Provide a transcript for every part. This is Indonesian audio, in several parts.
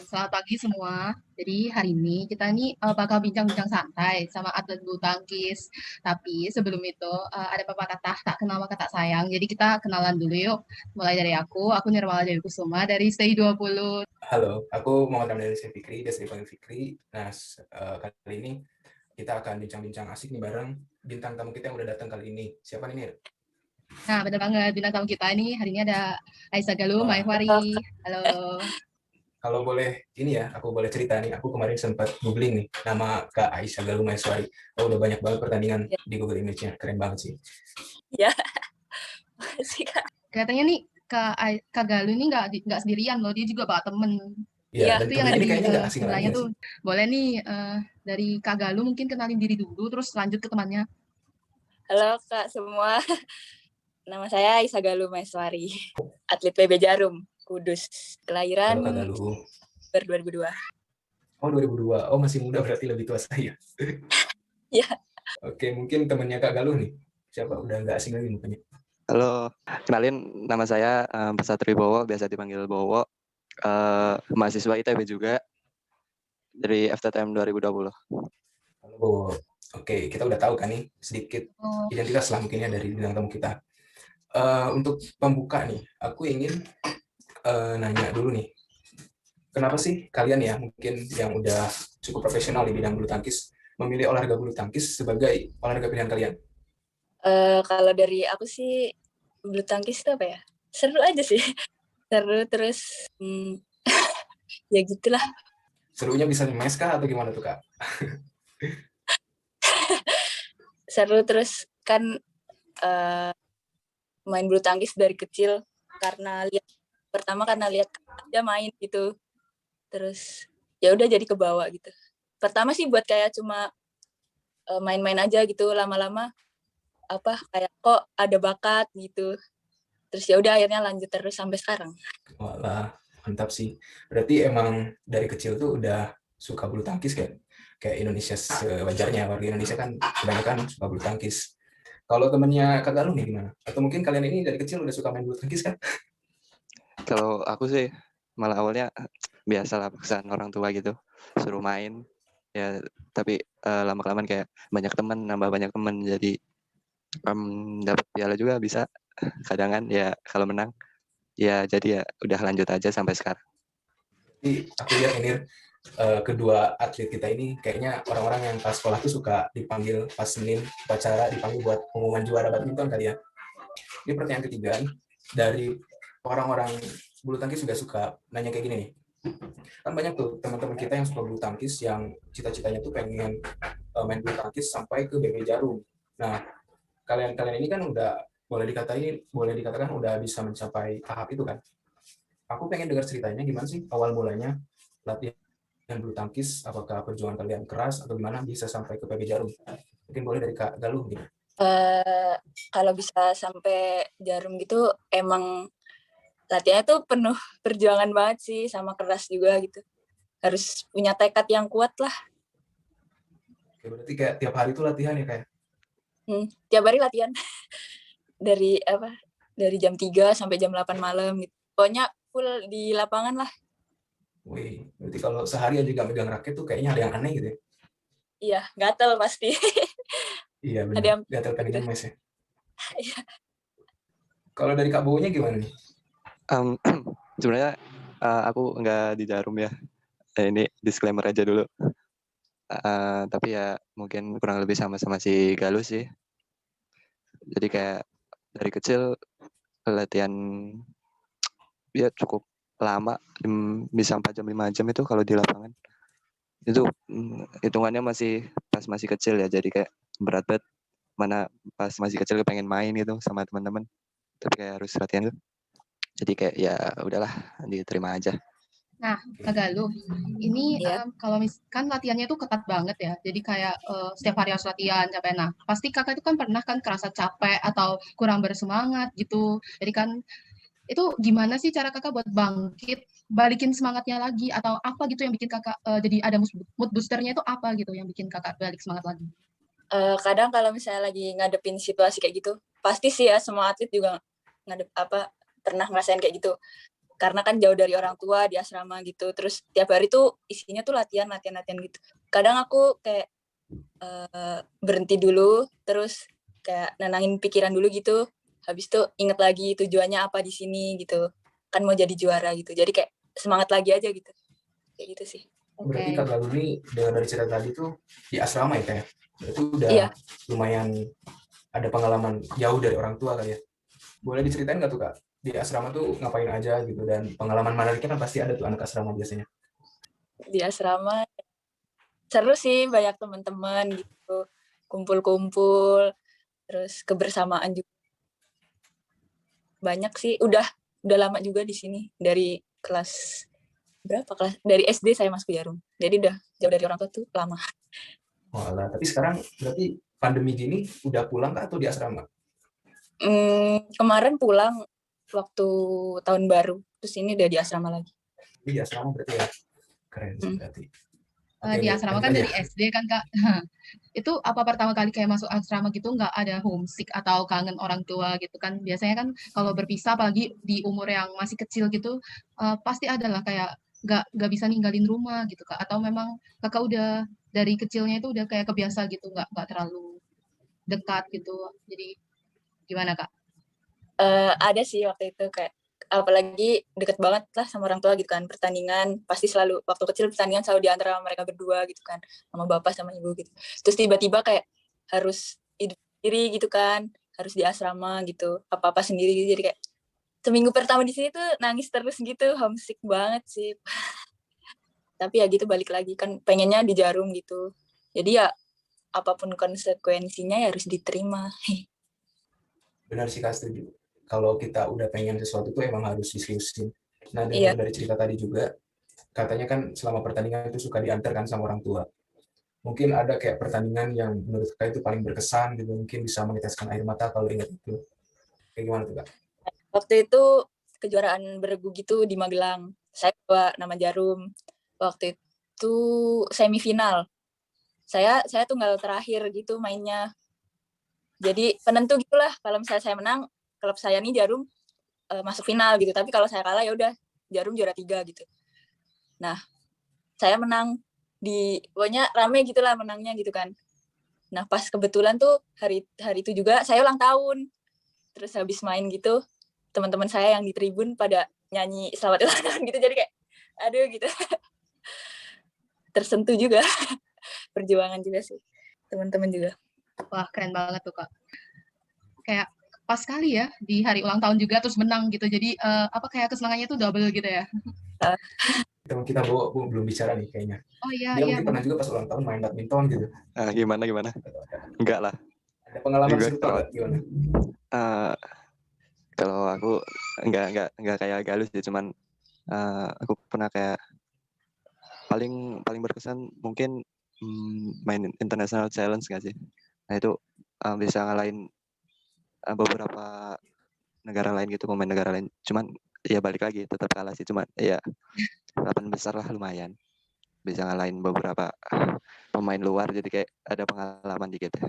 Selamat pagi semua. Jadi hari ini kita bakal bincang-bincang santai sama atlet bulu tangkis. Tapi sebelum itu ada pepatah tak kenal maka tak sayang. Jadi kita kenalan dulu yuk. Mulai dari aku Nirmala Dewi Kusuma dari Stay 20. Halo, aku Muhammad Ramdan Fikri, biasa dipanggil Fikri. Nah, kali ini kita akan bincang-bincang asik nih bareng bintang tamu kita yang udah datang kali ini. Siapa nih, Nir? Nah, bener banget bintang tamu kita ini hari ini ada Aisyah Galuh Wah, Maihwari. Halo. kalau boleh ini ya, aku boleh cerita nih. Aku kemarin sempat googling nih nama Kak Aisyah Galuh Maheswari. Oh, udah banyak banget pertandingan di Google Image-nya. Keren banget sih. Ya, makasih Kak. Katanya nih Kak Galuh ini nggak sendirian loh, dia juga bawa temen. Iya, dan Itu yang temennya ada ini di kayaknya nggak asing lagi sebelahnya ya tuh. sih. Boleh nih dari Kak Galuh mungkin kenalin diri dulu, terus lanjut ke temannya. Halo Kak semua. Nama saya Aisyah Galuh Maeswari, atlet PB Jarum, Kudus. Halo Kak Kelahiran Galuh. 2002. Oh, 2002. Oh, masih muda berarti lebih tua saya. Ya. Oke, mungkin temennya Kak Galuh nih. Siapa? Udah nggak asing lagi mukanya. Halo, kenalin nama saya Pesatri Bowo, biasa dipanggil Bowo. Mahasiswa ITB juga dari FTTM 2020. Halo. Oke, kita udah tahu kan nih sedikit identitas lah mungkinnya dari bintang tamu kita. Untuk pembuka nih, aku ingin nanya dulu nih, kenapa sih kalian ya mungkin yang udah cukup profesional di bidang bulu tangkis memilih olahraga bulu tangkis sebagai olahraga pilihan kalian? Kalau dari aku sih bulu tangkis itu apa ya? Seru aja sih. Seru terus ya gitulah. Serunya bisa mes kah atau gimana tuh Kak? Seru terus kan main bulu tangkis dari kecil karena lihat dia main gitu. Terus ya udah jadi kebawa gitu. Pertama sih buat kayak cuma main-main aja gitu, lama-lama kayak kok ada bakat gitu. Terus ya udah akhirnya lanjut terus sampai sekarang. Walah, mantap sih. Berarti emang dari kecil tuh udah suka bulu tangkis kayak Indonesia sewajarnya. Warga Indonesia kan kebanyakan suka bulu tangkis. Kalau temennya Kak Galuh nih gimana? Atau mungkin kalian ini dari kecil udah suka main bulu tangkis kan? Kalau aku sih malah awalnya biasalah paksaan orang tua gitu, suruh main. Ya, tapi lama-kelamaan kayak nambah banyak teman, jadi dapat piala juga bisa. Kadang kan ya kalau menang, ya jadi ya udah lanjut aja sampai sekarang. Jadi aku lihat ini kedua atlet kita ini kayaknya orang-orang yang pas sekolah tuh suka dipanggil pas Senin upacara dipanggil buat pengumuman juara badminton kali ya. Ini pertanyaan ketiga dari orang-orang bulu tangkis juga suka nanya kayak gini nih. Kan banyak tuh teman-teman kita yang suka bulu tangkis yang cita-citanya tuh pengen main bulu tangkis sampai ke BB Jarum. Nah, kalian ini kan udah boleh dikatakan udah bisa mencapai tahap itu kan. Aku pengen dengar ceritanya gimana sih awal mulanya latihan bulu tangkis, apakah perjuangan kalian keras atau gimana bisa sampai ke PB Jarum? Mungkin boleh dari Kak Galuh nih. Kalau bisa sampai Jarum gitu emang latihannya tuh penuh perjuangan banget sih, sama keras juga gitu. Harus punya tekad yang kuat lah. Oke, berarti kayak tiap hari tuh latihan ya kayak? Tiap hari latihan. Dari jam 3 sampai jam 8 malam gitu. Pokoknya full di lapangan lah. Wih, berarti kalau sehari aja gak megang raket tuh kayaknya ada yang aneh gitu ya? Iya, gatel pasti. Iya Ada benar, yang gatel pengen gitu. ngemes ya. Iya. Kalau dari Kak Bowonya gimana nih? Sebenarnya aku nggak di Jarum ya. Ini disclaimer aja dulu. Tapi ya mungkin kurang lebih sama-sama si Galuh sih. Jadi kayak dari kecil latihan ya cukup lama, bisa 4 jam 5 jam itu kalau di lapangan. Itu hitungannya masih kecil ya, jadi kayak berat banget. Mana pas masih kecil pengen main gitu sama teman-teman, tapi kayak harus latihan gitu. Jadi kayak ya udahlah, diterima aja. Nah, Kak Galuh, ini Iya. kalau kan latihannya tuh ketat banget ya. Jadi kayak setiap hari harus latihan capek. Nah, pasti kakak itu kan pernah kan kerasa capek atau kurang bersemangat gitu. Jadi kan itu gimana sih cara kakak buat balikin semangatnya lagi atau apa gitu yang bikin kakak jadi ada mood boosternya itu apa gitu yang bikin kakak balik semangat lagi? Kadang kalau misalnya lagi ngadepin situasi kayak gitu, pasti sih ya semua atlet juga pernah ngerasain kayak gitu. karena kan jauh dari orang tua di asrama gitu. Terus tiap hari tuh isinya tuh latihan gitu. Kadang aku kayak berhenti dulu, terus kayak nenangin pikiran dulu gitu. Habis itu inget lagi tujuannya apa di sini gitu. Kan mau jadi juara gitu. Jadi kayak semangat lagi aja gitu. Kayak gitu sih. Berarti Oke. Kak Galuh ini dengar dari cerita tadi tuh di asrama ya Kak ya? Berarti udah Iya. lumayan ada pengalaman jauh dari orang tua kali ya. Boleh diceritain nggak tuh Kak? Di asrama tuh ngapain aja gitu, dan pengalaman menariknya kan pasti ada tuh anak asrama biasanya. Di asrama seru sih, banyak teman-teman gitu. Kumpul-kumpul, terus kebersamaan juga banyak sih. Udah lama juga di sini, dari kelas berapa, kelas dari SD saya masuk Jarum. Jadi udah jauh dari orang tua tuh lama. Walah, tapi sekarang berarti pandemi gini udah pulang Kak atau di asrama? Kemarin pulang waktu tahun baru, terus ini udah di asrama lagi. Di asrama berarti ya. Keren sih berarti. Oke, Di ini asrama lanjut kan aja. dari SD kan Kak. Itu apa pertama kali kayak masuk asrama gitu nggak ada homesick atau kangen orang tua gitu kan? Biasanya kan kalau berpisah apalagi di umur yang masih kecil gitu, pasti ada lah kayak nggak bisa ninggalin rumah gitu Kak, atau memang Kakak udah dari kecilnya itu udah kayak kebiasa gitu, nggak terlalu dekat gitu. Jadi gimana Kak? Ada sih waktu itu kayak apalagi deket banget lah sama orang tua gitu kan, pertandingan pasti selalu waktu kecil pertandingan selalu diantar sama mereka berdua gitu kan, sama bapak sama ibu gitu. Terus tiba-tiba kayak harus hidup sendiri gitu kan, harus di asrama gitu, apa-apa sendiri gitu. Jadi kayak seminggu pertama di sini tuh nangis terus gitu, homesick banget sih. Tapi ya gitu, balik lagi kan pengennya di Jarum gitu. Jadi ya apapun konsekuensinya ya harus diterima. Benar sih Kak, setuju. Kalau kita udah pengen sesuatu tuh emang harus diseriusin. Nah, dengar Iya, dari cerita tadi juga, katanya kan selama pertandingan itu suka diantarkan sama orang tua. Mungkin ada kayak pertandingan yang menurut Kak itu paling berkesan gitu, mungkin bisa meneteskan air mata kalau ingat itu. Kayak gimana tuh Kak? waktu itu kejuaraan beregu gitu di Magelang. Saya bawa nama Jarum. Waktu itu semifinal. Saya tunggal terakhir gitu mainnya. Jadi penentu gitulah, kalau misalnya saya menang, klub saya nih Jarum masuk final gitu. Tapi kalau saya kalah ya udah Jarum juara 3 gitu. Nah, saya menang pokoknya rame gitulah menangnya gitu kan. Nah, pas kebetulan tuh hari itu juga saya ulang tahun. Terus habis main gitu, teman-teman saya yang di tribun pada nyanyi selamat ulang tahun gitu, jadi kayak aduh gitu. Tersentuh juga. Perjuangan juga sih teman-teman juga. Wah, keren banget tuh Kak. Kayak pas kali ya di hari ulang tahun juga terus menang gitu. Jadi apa kayak kesenangannya tuh double gitu ya. Teman kita belum bicara nih kayaknya. Oh iya Dia iya mungkin pernah boleh. juga pas ulang tahun main badminton gitu. Gimana? Enggak lah. Ada pengalaman Juga serupa kalau nggak? Gimana? eh, kalau aku enggak kayak Galus sih, cuman aku pernah kayak paling paling berkesan mungkin main international challenge nggak sih? Nah itu bisa ngalahin beberapa negara lain gitu, pemain negara lain. Cuman ya balik lagi tetap kalah sih, cuman ya 8 besar lah lumayan. Bisa ngalahin beberapa pemain luar, jadi kayak ada pengalaman dikit ya.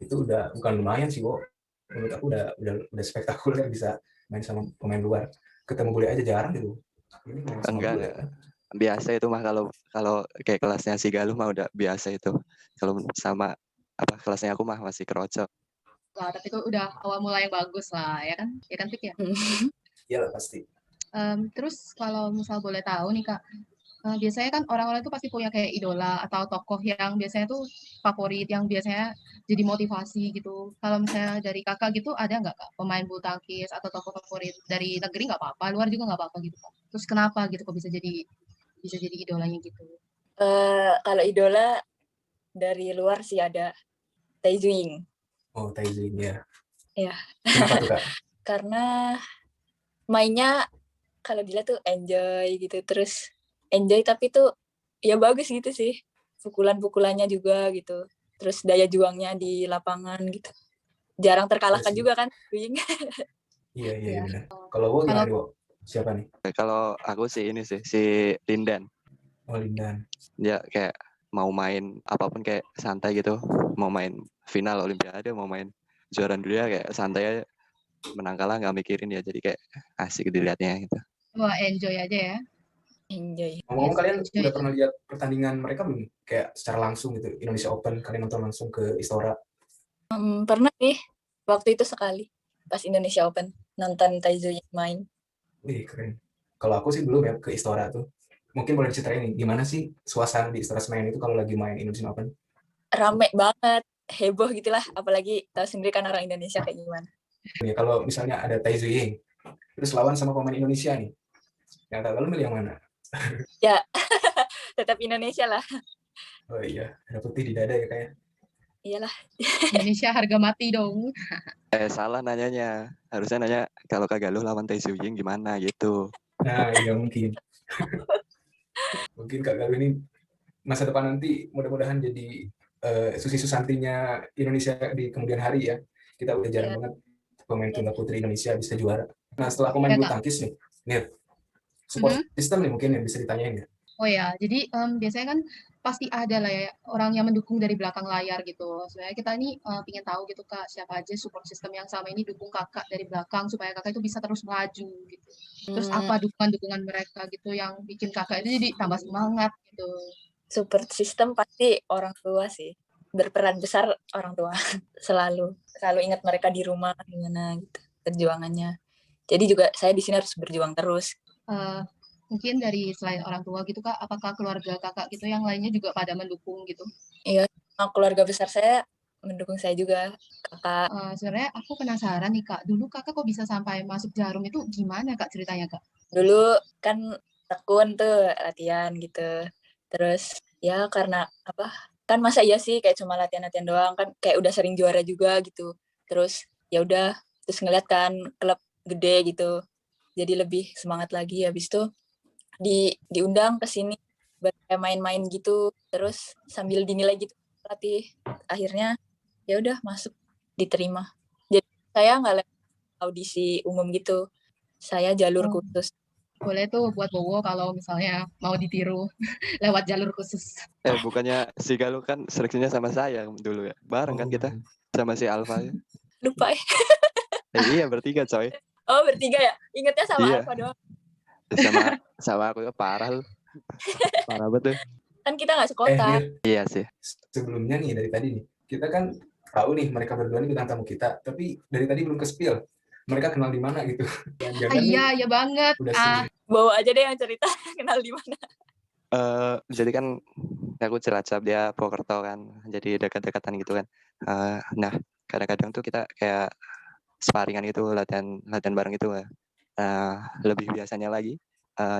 Itu udah bukan lumayan sih, Bo. Menurut aku udah spektakuler bisa main sama pemain luar. Ketemu bule aja jarang gitu. Ini main sama bule. Enggak. Biasa itu mah, kalau kalau kayak kelasnya si Galuh mah udah biasa itu. Kalau sama apa kelasnya aku mah masih kerocok. Wah, tapi itu udah awal mula yang bagus lah ya kan? Ya kan Fik ya? Iyalah pasti. Terus kalau misal boleh tahu nih Kak, biasanya kan orang-orang itu pasti punya kayak idola atau tokoh yang biasanya tuh favorit, yang biasanya jadi motivasi gitu. Kalau misalnya dari Kakak gitu ada nggak Kak pemain bulu tangkis atau tokoh favorit dari negeri nggak apa-apa, luar juga nggak apa-apa gitu Kak? Terus kenapa gitu kok bisa jadi idolanya gitu? Kalau idola dari luar sih ada Tae Juing. Oh, Taizing ya. Ya. Kenapa tuh Kak? Karena mainnya kalau dilihat tuh enjoy gitu, terus enjoy tapi tuh ya bagus gitu sih, pukulannya juga gitu, terus daya juangnya di lapangan gitu, jarang terkalahkan Iya, juga kan. iya Ya. benar. Kalau Bo Kalau gimana nih, Bo? Siapa nih? Kalau aku sih ini sih si Lindan. Oh, Lindan. Dia kayak mau main apapun kayak santai gitu. Mau main final Olimpiade, mau main juara dunia kayak santai aja. Menang kalah nggak mikirin ya, jadi kayak asik dilihatnya gitu. Wah, enjoy aja ya. Enjoy. Ngomong-ngomong, Yes, kalian enjoy. udah pernah lihat pertandingan mereka belum? Kayak secara langsung gitu, Indonesia Open, kalian nonton langsung ke Istora. Pernah nih, waktu itu sekali pas Indonesia Open nonton Taizuyi main. Wih, keren. Kalau aku sih belum ya ke Istora tuh. Mungkin boleh diceritain nih, gimana sih suasana di Istora Senayan itu kalau lagi main Indonesia Open? Rame banget, heboh gitulah, apalagi tahu sendiri kan orang Indonesia kayak gimana. Ya, kalau misalnya ada Tai Tzu Ying, terus lawan sama pemain Indonesia nih, yang lalu milih yang mana? Ya, tetap Indonesia lah. Oh iya, ada putih di dada ya kayak. Iyalah. Indonesia harga mati dong. Salah nanyanya. Harusnya nanya kalau Kak Galuh lawan Tae Soo Ying gimana gitu. Nah, iya mungkin. Mungkin Kak Galuh ini masa depan nanti mudah-mudahan jadi Susi Susantinya Indonesia di kemudian hari ya. Kita udah jarang Ya, banget pemain ya. tunggal putri Indonesia bisa juara. Nah, setelah pemain Ya, bulu Kak. tangkis nih, support Mhm. system nih mungkin yang bisa ditanyain ya. Oh ya, jadi biasanya kan pasti ada lah ya orang yang mendukung dari belakang layar gitu. Sebenarnya kita ini pengen tahu gitu Kak, siapa aja support system yang selama ini dukung Kakak dari belakang supaya Kakak itu bisa terus maju gitu. Terus Hmm, apa dukungan-dukungan mereka gitu yang bikin Kakak itu jadi tambah semangat gitu. support system pasti orang tua sih. Berperan besar orang tua. Selalu ingat mereka di rumah gimana gitu perjuangannya. Jadi juga saya di sini harus berjuang terus. Eh, mungkin dari selain orang tua gitu Kak, apakah keluarga Kakak gitu yang lainnya juga pada mendukung gitu? Iya, keluarga besar saya mendukung saya juga. Kakak Sebenarnya aku penasaran nih Kak, dulu Kakak kok bisa sampai masuk Jarum itu gimana Kak ceritanya Kak? dulu kan tekun tuh latihan gitu. Terus ya karena apa? Kan masa iya sih kayak cuma latihan-latihan doang kan kayak udah sering juara juga gitu. Terus ya udah terus ngeliat kan klub gede gitu. Jadi lebih semangat lagi habis itu diundang ke sini buat kayak main-main gitu. Terus sambil dinilai gitu latih. Akhirnya ya udah masuk diterima. Jadi saya nggak lewat audisi umum gitu. Saya jalur Oh, khusus. boleh tuh buat Bowo kalau misalnya mau ditiru lewat jalur khusus. Bukannya si Galuh kan seleksinya sama saya dulu ya. Bareng kan kita sama si Alfa ya. Lupa ya. Iya bertiga coy. Oh bertiga ya? Ingatnya sama Iya. Alfa doang. Sama aku ya parah lu. Parah banget tuh. Kan kita nggak sekota. Nir, Iya sih. sebelumnya nih dari tadi nih, kita kan tahu nih mereka berdua nih bintang tamu kita, tapi dari tadi belum ke spill. Mereka kenal di mana gitu. Jangan-jangan nih Iya, iya banget. udah sering. Bawa aja deh yang cerita kenal di mana. Jadi kan aku Cilacap dia Purwokerto kan. Jadi dekat-dekatan gitu kan. Nah kadang-kadang tuh kita kayak sparingan gitu latihan bareng itu lah. Lebih biasanya lagi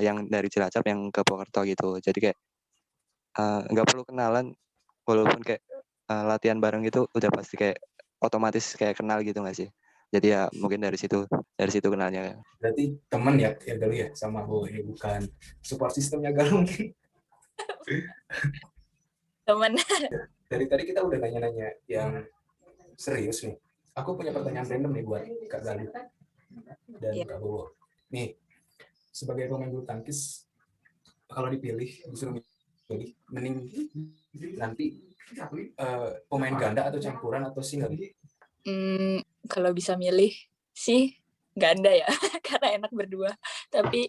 yang dari Cilacap yang ke Purwokerto gitu. Jadi kayak nggak perlu kenalan walaupun kayak latihan bareng itu udah pasti kayak otomatis kayak kenal gitu nggak sih? Jadi ya mungkin dari situ kenalnya. Berarti teman ya Galuh ya sama Bowo ya, bukan support sistemnya Galuh mungkin. Teman. Dari tadi kita udah nanya-nanya yang serius nih. Aku punya pertanyaan random nih buat Kak Galuh dan Iya. Kak Bowo. Nih, sebagai pemain bulu tangkis, kalau disuruh pilih, mending nanti pemain ganda atau campuran atau single? Kalau bisa milih sih ganda ya, karena enak berdua. Tapi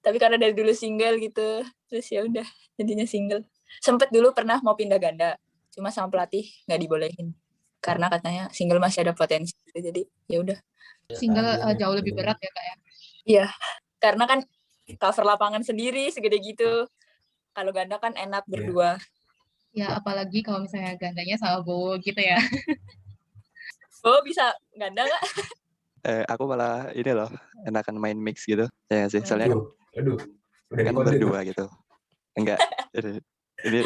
karena dari dulu single gitu, terus ya udah jadinya single. Sempet dulu pernah mau pindah ganda, cuma sama pelatih nggak dibolehin karena katanya single masih ada potensi. Jadi ya udah. Single jauh lebih berat ya, Kak ya. Iya, karena kan cover lapangan sendiri segede gitu. Kalau ganda kan enak berdua. Ya, apalagi kalau misalnya gandanya sama Bowo gitu ya. Oh bisa ganda nggak? Aku malah ini loh enakan main mix gitu ya nggak sih. Soalnya Aduh, udah kan dikode tuh. berdua gitu. Enggak, ini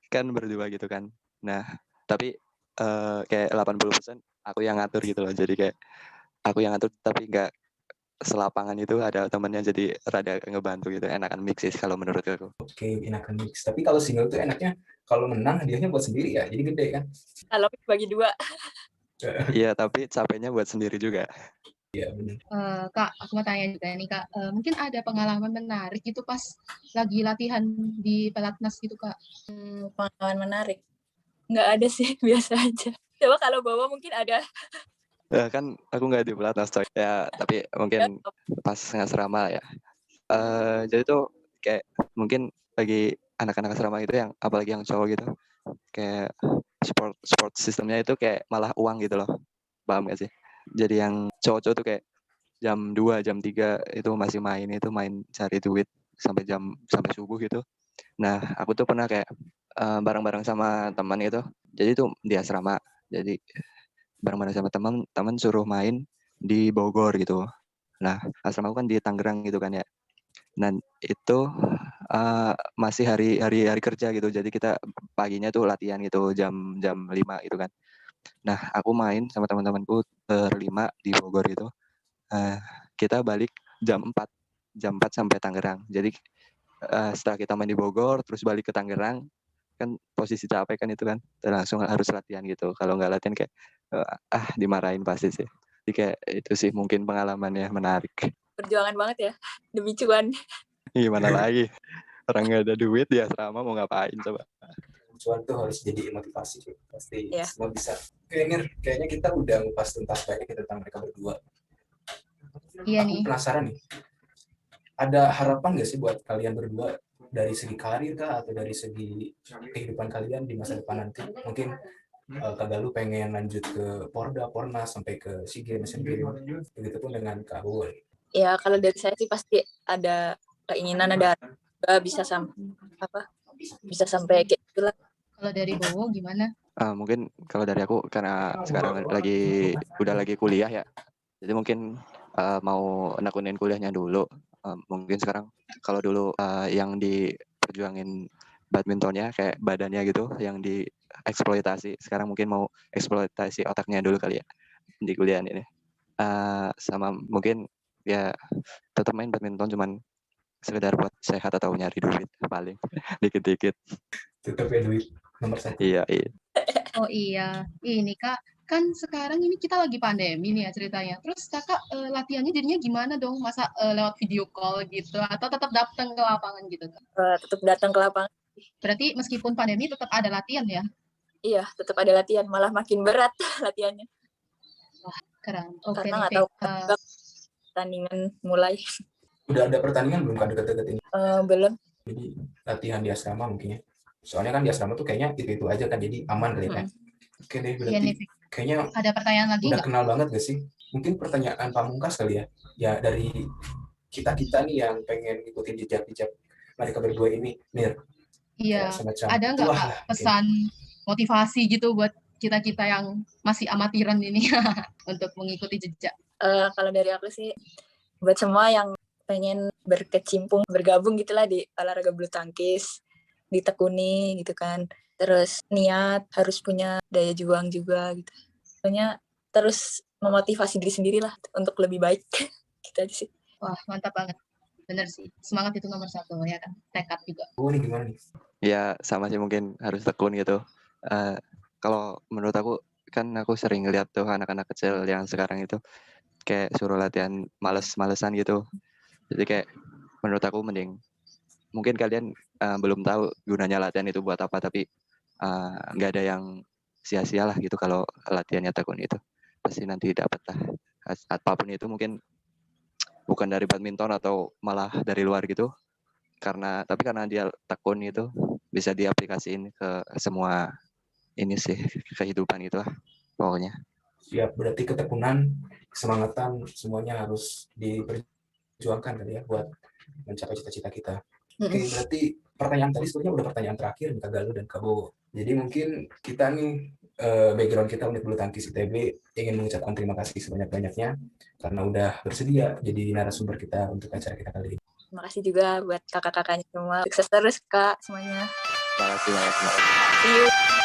kan berdua gitu kan. Nah, tapi kayak 80% aku yang ngatur gitu loh. Jadi kayak aku yang ngatur tapi enggak selapangan itu ada temennya jadi rada ngebantu gitu. Enakan mix sih kalau menurut aku. Oke, enakan mix. Tapi kalau single tuh enaknya kalau menang hadiahnya buat sendiri ya, jadi gede kan? Kalau bagi dua. Iya, tapi capeknya buat sendiri juga. Iya benar. Kak, aku mau tanya juga nih Kak, mungkin ada pengalaman menarik gitu pas lagi latihan di pelatnas gitu Kak? Pengalaman menarik. Nggak ada sih, biasa aja. Coba kalau bawa mungkin ada. Kan aku nggak di pelatnas coy. Ya, tapi mungkin pas ngasrama ya. Jadi tuh kayak mungkin bagi anak-anak asrama itu yang apalagi yang cowok gitu, kayak sport sistemnya itu kayak malah uang gitu loh. Paham gak sih? Jadi yang cowok-cowok tuh kayak jam 2, jam 3 itu masih main cari duit sampai subuh gitu. Nah, aku tuh pernah kayak bareng-bareng sama teman gitu. Jadi tuh di asrama. Jadi bareng-bareng sama teman suruh main di Bogor gitu. Nah, asrama aku kan di Tangerang gitu kan ya. Dan itu masih hari kerja gitu. Jadi kita paginya tuh latihan gitu jam 5 gitu kan. Nah, aku main sama teman-temanku berlima di Bogor gitu. Kita balik jam 4 sampai Tangerang. Jadi setelah kita main di Bogor terus balik ke Tangerang, kan posisi capek kan itu kan, langsung harus latihan gitu. Kalau nggak latihan kayak dimarahin pasti sih. Jadi kayak itu sih mungkin pengalamannya menarik. Perjuangan banget ya demi cuan. Gimana lagi, orang nggak ada duit di asrama mau ngapain coba. Cuan tuh harus jadi motivasi, pasti Iya. semua bisa. Kayaknya kita udah ngupas tuntas banyak tentang mereka berdua. Iya Aku nih. penasaran nih, ada harapan nggak sih buat kalian berdua dari segi karir kah atau dari segi kehidupan kalian di masa depan nanti? Mungkin Kak Galuh pengen lanjut ke Porda, Pornas sampai ke SEA Games, Asian Games. Begitupun dengan Kak Bowo. Ya kalau dari saya sih pasti ada keinginan, ada bisa sampai kayak gitulah. Kalau dari Bowo gimana? Mungkin kalau dari aku karena sekarang udah lagi kuliah ya. Jadi mungkin mau nekunin kuliahnya dulu. Mungkin sekarang kalau dulu yang diperjuangin badmintonnya kayak badannya gitu, yang dieksploitasi. Sekarang mungkin mau eksploitasi otaknya dulu kali ya di kuliah ini. Sama mungkin ya tetap main badminton cuman sekedar buat sehat atau nyari duit paling dikit-dikit. Tetap ya duit nomor 1. Iya. Oh iya, ini Kak, kan sekarang ini kita lagi pandemi nih ya ceritanya. Terus Kakak latihannya jadinya gimana dong? Masa lewat video call gitu atau tetap datang ke lapangan gitu Kak? Tetap datang ke lapangan. Berarti meskipun pandemi tetap ada latihan ya? Iya, tetap ada latihan, malah makin berat latihannya. Wah, keren. Oke Karena nih, nggak tahu pertandingan mulai. Udah ada pertandingan belum kan deket-deket ini? Belum. Jadi latihan di asrama mungkin ya. Soalnya kan di asrama tuh kayaknya itu aja kan, jadi aman kali ya. Oke deh, Iya nih, berarti kayaknya ada pertanyaan lagi udah nggak? kenal banget gak sih? Mungkin pertanyaan pamungkas kali ya. Ya dari kita nih yang pengen ikutin jejak-jejak mereka berdua ini, Mir. Iya, Kayak semacam ada nggak petuah Kak lah mungkin. pesan motivasi gitu buat kita-kita yang masih amatiran ini untuk mengikuti jejak? Kalau dari aku sih, buat semua yang pengen bergabung gitulah di olahraga bulu tangkis, ditekuni gitu kan. Terus niat, harus punya daya juang juga gitu. Pokoknya terus memotivasi diri sendiri lah untuk lebih baik. Gitu aja sih. Wah, mantap banget. Bener sih, semangat itu nomor 1 ya kan, tekad juga. Oh, ini gimana nih? Ya sama sih, mungkin harus tekun gitu. Kalau menurut aku kan aku sering lihat tuh anak-anak kecil yang sekarang itu kayak suruh latihan males-malesan gitu. Jadi kayak menurut aku mending mungkin kalian belum tahu gunanya latihan itu buat apa, tapi nggak ada yang sia-sia lah gitu kalau latihannya tekun itu. Pasti nanti dapat lah. Apapun itu, mungkin bukan dari badminton atau malah dari luar gitu. Tapi karena dia tekun itu bisa diaplikasiin ke semua ini sih, kehidupan gitu lah pokoknya. Siap, berarti ketekunan, kesemangatan semuanya harus diperjuangkan kali ya buat mencapai cita-cita kita. Oke, berarti pertanyaan tadi sebenarnya udah pertanyaan terakhir nih Kak Galuh dan Kak Bowo. Jadi mungkin kita nih background kita Unit Bulu Tangkis ITB ingin mengucapkan terima kasih sebanyak-banyaknya karena udah bersedia jadi narasumber kita untuk acara kita kali ini. Terima kasih juga buat kakak-kakaknya semua. Sukses terus Kak semuanya. Terima kasih banyak. See you.